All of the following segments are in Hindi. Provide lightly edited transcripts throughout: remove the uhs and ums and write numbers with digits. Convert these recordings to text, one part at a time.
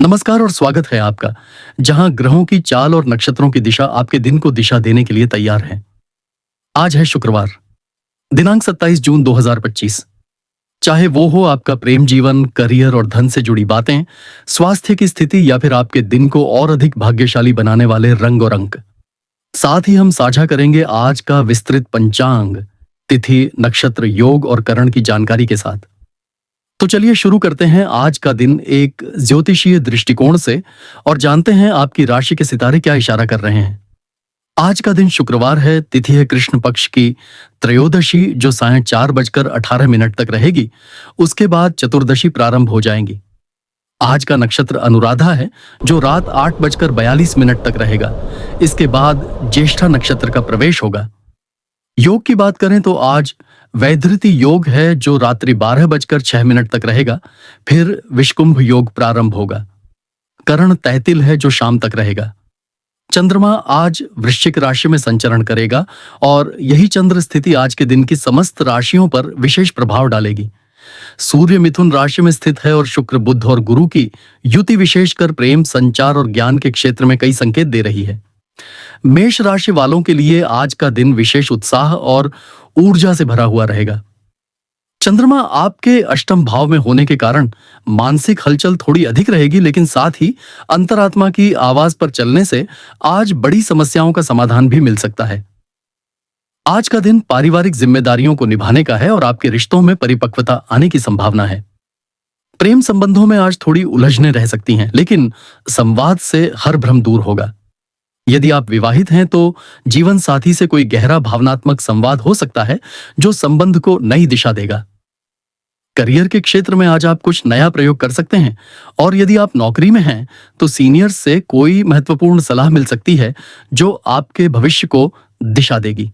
नमस्कार और स्वागत है आपका, जहां ग्रहों की चाल और नक्षत्रों की दिशा आपके दिन को दिशा देने के लिए तैयार है। आज है शुक्रवार, दिनांक 27 जून 2025। चाहे वो हो आपका प्रेम जीवन, करियर और धन से जुड़ी बातें, स्वास्थ्य की स्थिति या फिर आपके दिन को और अधिक भाग्यशाली बनाने वाले रंग और अंक। साथ ही हम साझा करेंगे आज का विस्तृत पंचांग, तिथि, नक्षत्र, योग और करण की जानकारी के साथ। तो चलिए शुरू करते हैं आज का दिन एक ज्योतिषीय दृष्टिकोण से और जानते हैं आपकी राशि के सितारे क्या इशारा कर रहे हैं। आज का दिन शुक्रवार है, तिथि है कृष्ण पक्ष की त्रयोदशी जो सायं 4:18 तक रहेगी। उसके बाद चतुर्दशी प्रारंभ हो जाएंगी। आज का नक्षत्र अनुराधा है जो रात 8:42 तक रहेगा। इसके बाद ज्येष्ठा नक्षत्र का प्रवेश होगा। योग की बात करें तो आज वैधृति योग है जो रात्रि 12:06 तक रहेगा। फिर विषकुंभ योग प्रारंभ होगा। करण तैतिल है जो शाम तक रहेगा। चंद्रमा आज वृश्चिक राशि में संचरण करेगा और यही चंद्र स्थिति आज के दिन की समस्त राशियों पर विशेष प्रभाव डालेगी। सूर्य मिथुन राशि में स्थित है और शुक्र, बुध और गुरु की युति विशेषकर प्रेम, संचार और ज्ञान के क्षेत्र में कई संकेत दे रही है। मेष राशि वालों के लिए आज का दिन विशेष उत्साह और ऊर्जा से भरा हुआ रहेगा। चंद्रमा आपके अष्टम भाव में होने के कारण मानसिक हलचल थोड़ी अधिक रहेगी, लेकिन साथ ही अंतरात्मा की आवाज पर चलने से आज बड़ी समस्याओं का समाधान भी मिल सकता है। आज का दिन पारिवारिक जिम्मेदारियों को निभाने का है और आपके रिश्तों में परिपक्वता आने की संभावना है। प्रेम संबंधों में आज थोड़ी उलझनें रह सकती हैं, लेकिन संवाद से हर भ्रम दूर होगा। यदि आप विवाहित हैं तो जीवन साथी से कोई गहरा भावनात्मक संवाद हो सकता है जो संबंध को नई दिशा देगा। करियर के क्षेत्र में आज आप कुछ नया प्रयोग कर सकते हैं और यदि आप नौकरी में हैं तो सीनियर्स से कोई महत्वपूर्ण सलाह मिल सकती है जो आपके भविष्य को दिशा देगी।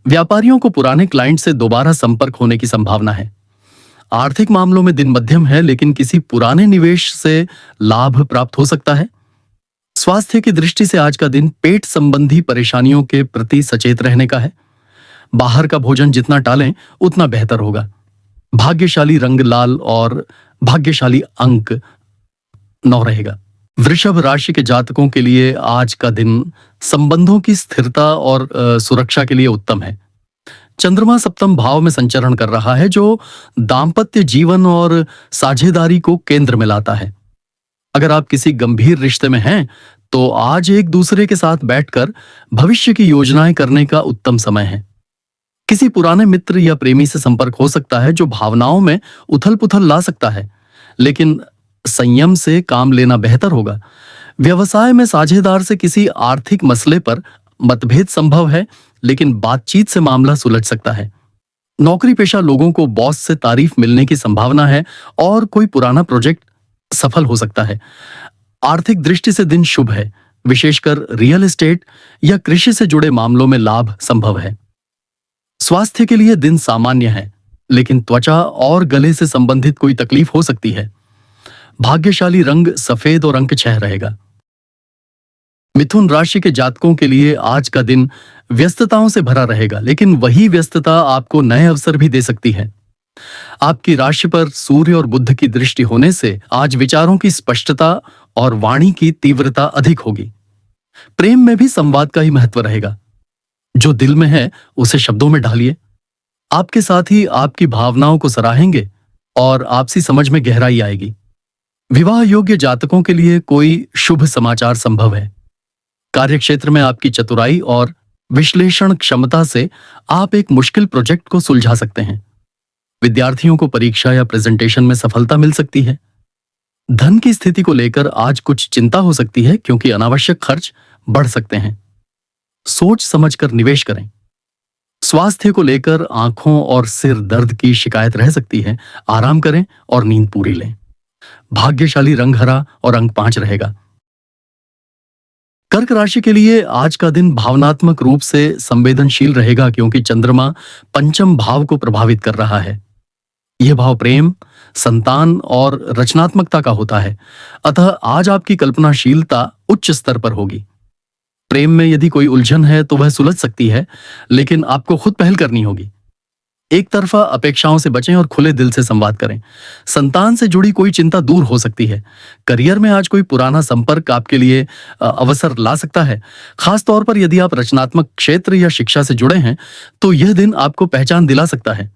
व्यापारियों को पुराने क्लाइंट से दोबारा संपर्क होने की संभावना है। आर्थिक मामलों में दिन मध्यम है, लेकिन किसी पुराने निवेश से लाभ प्राप्त हो सकता है। स्वास्थ्य की दृष्टि से आज का दिन पेट संबंधी परेशानियों के प्रति सचेत रहने का है। बाहर का भोजन जितना टालें उतना बेहतर होगा। भाग्यशाली रंग लाल और भाग्यशाली अंक 9 रहेगा। वृषभ राशि के जातकों के लिए आज का दिन संबंधों की स्थिरता और सुरक्षा के लिए उत्तम है। चंद्रमा सप्तम भाव में संचरण कर रहा है जो दाम्पत्य जीवन और साझेदारी को केंद्र में लाता है। अगर आप किसी गंभीर रिश्ते में हैं तो आज एक दूसरे के साथ बैठकर भविष्य की योजनाएं करने का उत्तम समय है। किसी पुराने मित्र या प्रेमी से संपर्क हो सकता है जो भावनाओं में उथल-पुथल ला सकता है, लेकिन संयम से काम लेना बेहतर होगा। व्यवसाय में साझेदार से किसी आर्थिक मसले पर मतभेद संभव है, लेकिन बातचीत से मामला सुलझ सकता है। नौकरी पेशा लोगों को बॉस से तारीफ मिलने की संभावना है और कोई पुराना प्रोजेक्ट सफल हो सकता है। आर्थिक दृष्टि से दिन शुभ है, विशेषकर रियल एस्टेट या कृषि से जुड़े मामलों में लाभ संभव है। स्वास्थ्य के लिए दिन सामान्य है, लेकिन त्वचा और गले से संबंधित कोई तकलीफ हो सकती है। भाग्यशाली रंग सफेद और अंक 6 रहेगा। मिथुन राशि के जातकों के लिए आज का दिन व्यस्तताओं से भरा रहेगा, लेकिन वही व्यस्तता आपको नए अवसर भी दे सकती है। आपकी राशि पर सूर्य और बुध की दृष्टि होने से आज विचारों की स्पष्टता और वाणी की तीव्रता अधिक होगी। प्रेम में भी संवाद का ही महत्व रहेगा। जो दिल में है उसे शब्दों में ढालिए। आपके साथी आपकी भावनाओं को सराहेंगे और आपसी समझ में गहराई आएगी। विवाह योग्य जातकों के लिए कोई शुभ समाचार संभव है। कार्यक्षेत्र में आपकी चतुराई और विश्लेषण क्षमता से आप एक मुश्किल प्रोजेक्ट को सुलझा सकते हैं। विद्यार्थियों को परीक्षा या प्रेजेंटेशन में सफलता मिल सकती है। धन की स्थिति को लेकर आज कुछ चिंता हो सकती है क्योंकि अनावश्यक खर्च बढ़ सकते हैं। सोच समझकर निवेश करें। स्वास्थ्य को लेकर आंखों और सिर दर्द की शिकायत रह सकती है। आराम करें और नींद पूरी लें। भाग्यशाली रंग हरा और अंक 5 रहेगा। कर्क राशि के लिए आज का दिन भावनात्मक रूप से संवेदनशील रहेगा क्योंकि चंद्रमा पंचम भाव को प्रभावित कर रहा है। यह भाव प्रेम, संतान और रचनात्मकता का होता है, अतः आज आपकी कल्पनाशीलता उच्च स्तर पर होगी। प्रेम में यदि कोई उलझन है तो वह सुलझ सकती है, लेकिन आपको खुद पहल करनी होगी। एक तरफा अपेक्षाओं से बचें और खुले दिल से संवाद करें। संतान से जुड़ी कोई चिंता दूर हो सकती है। करियर में आज कोई पुराना संपर्क आपके लिए अवसर ला सकता है। खास तौर पर यदि आप रचनात्मक क्षेत्र या शिक्षा से जुड़े हैं, तो यह दिन आपको पहचान दिला सकता है।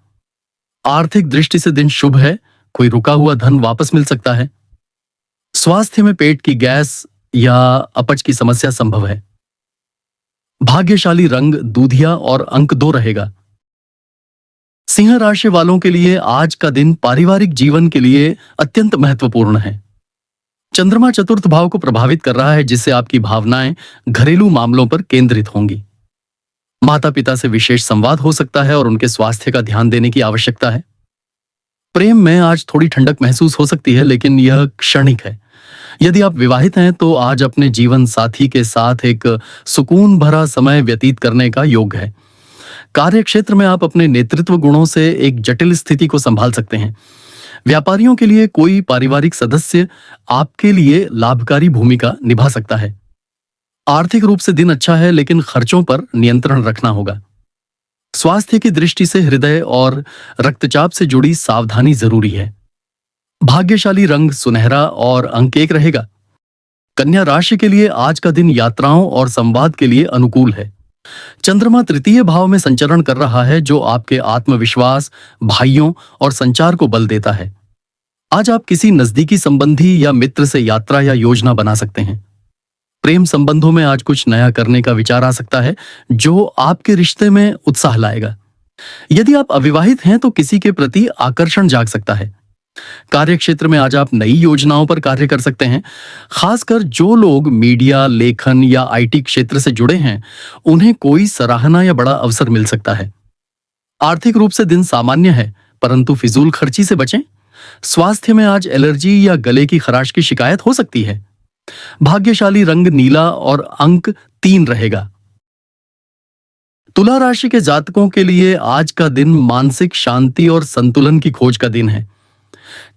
आर्थिक दृष्टि से दिन शुभ है। कोई रुका हुआ धन वापस मिल सकता है। स्वास्थ्य में पेट की गैस या अपच की समस्या संभव है। भाग्यशाली रंग दूधिया और अंक 2 रहेगा। सिंह राशि वालों के लिए आज का दिन पारिवारिक जीवन के लिए अत्यंत महत्वपूर्ण है। चंद्रमा चतुर्थ भाव को प्रभावित कर रहा है, जिससे आपकी भावनाएं घरेलू मामलों पर केंद्रित होंगी। माता पिता से विशेष संवाद हो सकता है और उनके स्वास्थ्य का ध्यान देने की आवश्यकता है। प्रेम में आज थोड़ी ठंडक महसूस हो सकती है, लेकिन यह क्षणिक है। यदि आप विवाहित हैं तो आज अपने जीवन साथी के साथ एक सुकून भरा समय व्यतीत करने का योग है। कार्य क्षेत्र में आप अपने नेतृत्व गुणों से एक जटिल स्थिति को संभाल सकते हैं। व्यापारियों के लिए कोई पारिवारिक सदस्य आपके लिए लाभकारी भूमिका निभा सकता है। आर्थिक रूप से दिन अच्छा है, लेकिन खर्चों पर नियंत्रण रखना होगा। स्वास्थ्य की दृष्टि से हृदय और रक्तचाप से जुड़ी सावधानी जरूरी है। भाग्यशाली रंग सुनहरा और अंक 1 रहेगा। कन्या राशि के लिए आज का दिन यात्राओं और संवाद के लिए अनुकूल है। चंद्रमा तृतीय भाव में संचरण कर रहा है, जो आपके आत्मविश्वास, भाइयों और संचार को बल देता है। आज आप किसी नजदीकी संबंधी या मित्र से यात्रा या योजना बना सकते हैं। प्रेम संबंधों में आज कुछ नया करने का विचार आ सकता है, जो आपके रिश्ते में उत्साह लाएगा। यदि आप अविवाहित हैं तो किसी के प्रति आकर्षण जाग सकता है। कार्य क्षेत्र में आज आप नई योजनाओं पर कार्य कर सकते हैं। खासकर जो लोग मीडिया, लेखन या आईटी क्षेत्र से जुड़े हैं, उन्हें कोई सराहना या बड़ा अवसर मिल सकता है। आर्थिक रूप से दिन सामान्य है, परंतु फिजूल खर्ची से बचें। स्वास्थ्य में आज एलर्जी या गले की खराश की शिकायत हो सकती है। भाग्यशाली रंग नीला और अंक 3 रहेगा। तुला राशि के जातकों के लिए आज का दिन मानसिक शांति और संतुलन की खोज का दिन है।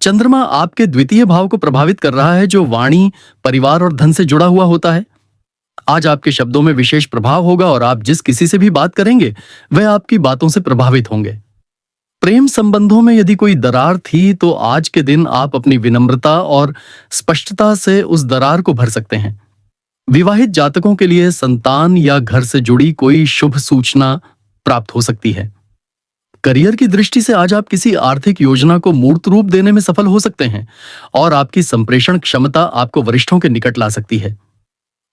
चंद्रमा आपके द्वितीय भाव को प्रभावित कर रहा है, जो वाणी, परिवार और धन से जुड़ा हुआ होता है। आज आपके शब्दों में विशेष प्रभाव होगा और आप जिस किसी से भी बात करेंगे, वह आपकी बातों से प्रभावित होंगे। प्रेम संबंधों में यदि कोई दरार थी, तो आज के दिन आप अपनी विनम्रता और स्पष्टता से उस दरार को भर सकते हैं। विवाहित जातकों के लिए संतान या घर से जुड़ी कोई शुभ सूचना प्राप्त हो सकती है। करियर की दृष्टि से आज आप किसी आर्थिक योजना को मूर्त रूप देने में सफल हो सकते हैं और आपकी संप्रेषण क्षमता आपको वरिष्ठों के निकट ला सकती है।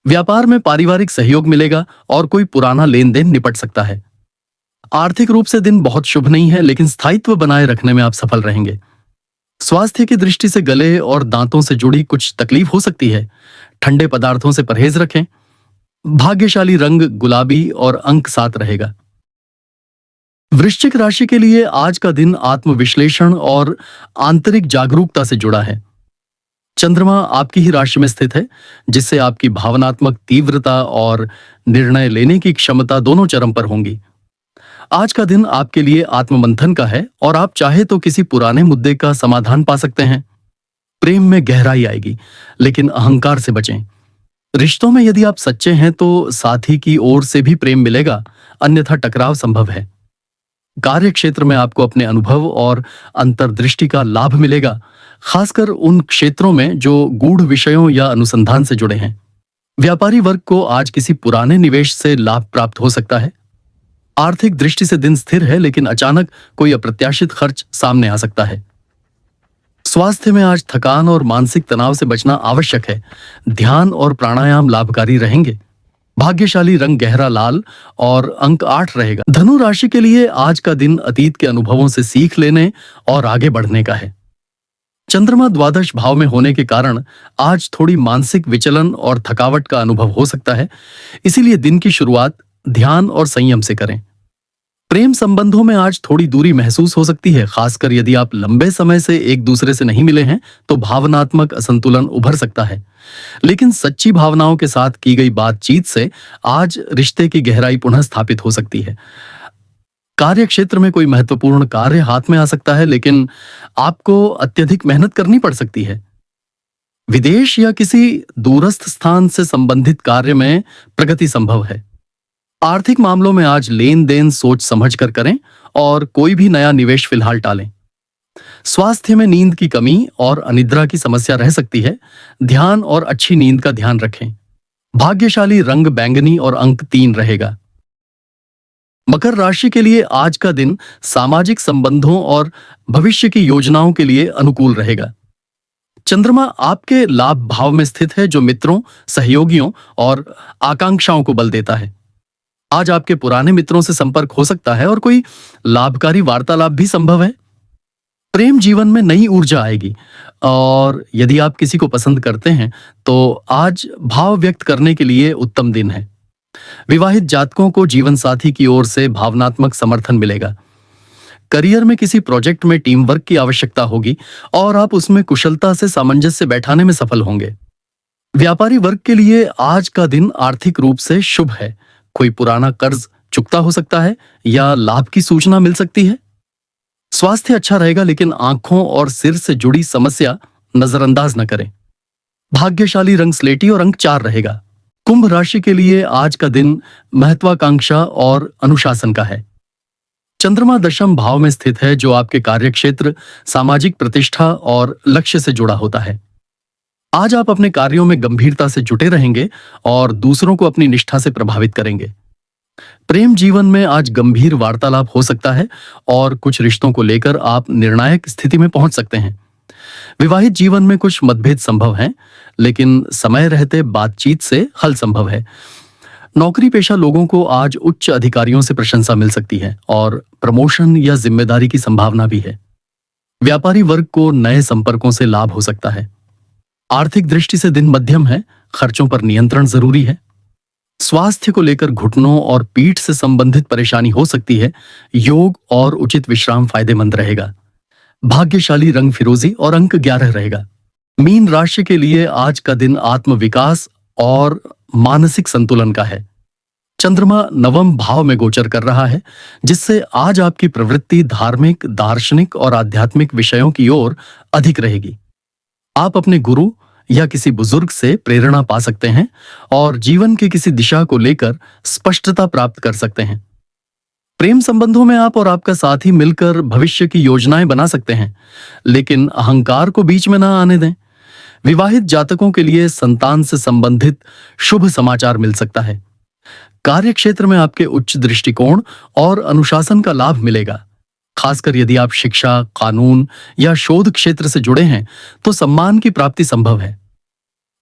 व्यापार में पारिवारिक सहयोग मिलेगा और कोई पुराना लेन देन निपट सकता है। आर्थिक रूप से दिन बहुत शुभ नहीं है, लेकिन स्थायित्व बनाए रखने में आप सफल रहेंगे। स्वास्थ्य की दृष्टि से गले और दांतों से जुड़ी कुछ तकलीफ हो सकती है। ठंडे पदार्थों से परहेज रखें। भाग्यशाली रंग गुलाबी और अंक 7 रहेगा। वृश्चिक राशि के लिए आज का दिन आत्मविश्लेषण और आंतरिक जागरूकता से जुड़ा है। चंद्रमा आपकी ही राशि में स्थित है, जिससे आपकी भावनात्मक तीव्रता और निर्णय लेने की क्षमता दोनों चरम पर होंगी। आज का दिन आपके लिए आत्ममंथन का है और आप चाहे तो किसी पुराने मुद्दे का समाधान पा सकते हैं। प्रेम में गहराई आएगी, लेकिन अहंकार से बचें। रिश्तों में यदि आप सच्चे हैं तो साथी की ओर से भी प्रेम मिलेगा, अन्यथा टकराव संभव है। कार्य क्षेत्र में आपको अपने अनुभव और अंतर्दृष्टि का लाभ मिलेगा, खासकर उन क्षेत्रों में जो गूढ़ विषयों या अनुसंधान से जुड़े हैं। व्यापारी वर्ग को आज किसी पुराने निवेश से लाभ प्राप्त हो सकता है। आर्थिक दृष्टि से दिन स्थिर है, लेकिन अचानक कोई अप्रत्याशित खर्च सामने आ सकता है। स्वास्थ्य में आज थकान और मानसिक तनाव से बचना आवश्यक है। ध्यान और प्राणायाम लाभकारी रहेंगे। भाग्यशाली रंग गहरा लाल और अंक 8 रहेगा। धनु राशि के लिए आज का दिन अतीत के अनुभवों से सीख लेने और आगे बढ़ने का है। चंद्रमा द्वादश भाव में होने के कारण आज थोड़ी मानसिक विचलन और थकावट का अनुभव हो सकता है, इसीलिए दिन की शुरुआत ध्यान और संयम से करें। प्रेम संबंधों में आज थोड़ी दूरी महसूस हो सकती है, खासकर यदि आप लंबे समय से एक दूसरे से नहीं मिले हैं तो भावनात्मक असंतुलन उभर सकता है। लेकिन सच्ची भावनाओं के साथ की गई बातचीत से आज रिश्ते की गहराई पुनः स्थापित हो सकती है। कार्य क्षेत्र में कोई महत्वपूर्ण कार्य हाथ में आ सकता है, लेकिन आपको अत्यधिक मेहनत करनी पड़ सकती है। विदेश या किसी दूरस्थ स्थान से संबंधित कार्य में प्रगति संभव है। आर्थिक मामलों में आज लेन देन सोच समझ कर करें और कोई भी नया निवेश फिलहाल टालें। स्वास्थ्य में नींद की कमी और अनिद्रा की समस्या रह सकती है। ध्यान और अच्छी नींद का ध्यान रखें। भाग्यशाली रंग बैंगनी और अंक 3 रहेगा। मकर राशि के लिए आज का दिन सामाजिक संबंधों और भविष्य की योजनाओं के लिए अनुकूल रहेगा। चंद्रमा आपके लाभ भाव में स्थित है, जो मित्रों, सहयोगियों और आकांक्षाओं को बल देता है। आज आपके पुराने मित्रों से संपर्क हो सकता है और कोई लाभकारी वार्तालाप भी संभव है। प्रेम जीवन में नई ऊर्जा आएगी और यदि आप किसी को पसंद करते हैं तो आज भाव व्यक्त करने के लिए उत्तम दिन है। विवाहित जातकों को जीवन साथी की ओर से भावनात्मक समर्थन मिलेगा। करियर में किसी प्रोजेक्ट में टीम वर्क की आवश्यकता होगी और आप उसमें कुशलता से सामंजस्य बैठाने में सफल होंगे। व्यापारी वर्ग के लिए आज का दिन आर्थिक रूप से शुभ है। कोई पुराना कर्ज चुकता हो सकता है या लाभ की सूचना मिल सकती है। स्वास्थ्य अच्छा रहेगा, लेकिन आंखों और सिर से जुड़ी समस्या नजरअंदाज न करें। भाग्यशाली रंग स्लेटी और अंक 4 रहेगा। कुंभ राशि के लिए आज का दिन महत्वाकांक्षा और अनुशासन का है। चंद्रमा दशम भाव में स्थित है, जो आपके कार्यक्षेत्र, सामाजिक प्रतिष्ठा और लक्ष्य से जुड़ा होता है। आज आप अपने कार्यों में गंभीरता से जुटे रहेंगे और दूसरों को अपनी निष्ठा से प्रभावित करेंगे। प्रेम जीवन में आज गंभीर वार्तालाप हो सकता है और कुछ रिश्तों को लेकर आप निर्णायक स्थिति में पहुंच सकते हैं। विवाहित जीवन में कुछ मतभेद संभव हैं, लेकिन समय रहते बातचीत से हल संभव है। नौकरी पेशा लोगों को आज उच्च अधिकारियों से प्रशंसा मिल सकती है और प्रमोशन या जिम्मेदारी की संभावना भी है। व्यापारी वर्ग को नए संपर्कों से लाभ हो सकता है। आर्थिक दृष्टि से दिन मध्यम है, खर्चों पर नियंत्रण जरूरी है। स्वास्थ्य को लेकर घुटनों और पीठ से संबंधित परेशानी हो सकती है। योग और उचित विश्राम फायदेमंद रहेगा। भाग्यशाली रंग फिरोजी और अंक 11 रहेगा। मीन राशि के लिए आज का दिन आत्मविकास और मानसिक संतुलन का है। चंद्रमा नवम भाव में गोचर कर रहा है, जिससे आज आपकी प्रवृत्ति धार्मिक, दार्शनिक और आध्यात्मिक विषयों की ओर अधिक रहेगी। आप अपने गुरु या किसी बुजुर्ग से प्रेरणा पा सकते हैं और जीवन की किसी दिशा को लेकर स्पष्टता प्राप्त कर सकते हैं। प्रेम संबंधों में आप और आपका साथी मिलकर भविष्य की योजनाएं बना सकते हैं, लेकिन अहंकार को बीच में ना आने दें। विवाहित जातकों के लिए संतान से संबंधित शुभ समाचार मिल सकता है। कार्यक्षेत्र में आपके उच्च दृष्टिकोण और अनुशासन का लाभ मिलेगा। खासकर यदि आप शिक्षा, कानून या शोध क्षेत्र से जुड़े हैं तो सम्मान की प्राप्ति संभव है।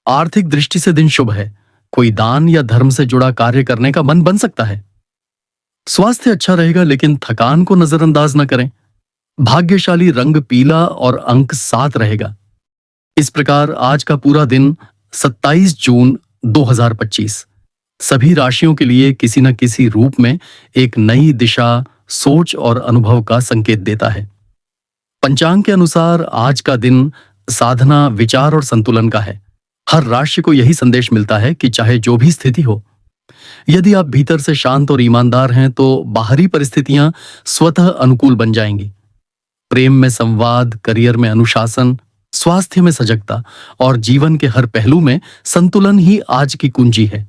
आर्थिक दृष्टि से दिन शुभ है। कोई दान या धर्म से जुड़ा कार्य करने का मन बन सकता है। स्वास्थ्य अच्छा रहेगा, लेकिन थकान को नजरअंदाज न करें। भाग्यशाली रंग पीला और अंक 7 रहेगा। इस प्रकार आज का पूरा दिन 27 जून 2025 सभी राशियों के लिए किसी न किसी रूप में एक नई दिशा, सोच और अनुभव का संकेत देता है। पंचांग के अनुसार आज का दिन साधना, विचार और संतुलन का है। हर राशि को यही संदेश मिलता है कि चाहे जो भी स्थिति हो, यदि आप भीतर से शांत और ईमानदार हैं तो बाहरी परिस्थितियां स्वतः अनुकूल बन जाएंगी। प्रेम में संवाद, करियर में अनुशासन, स्वास्थ्य में सजगता और जीवन के हर पहलू में संतुलन ही आज की कुंजी है।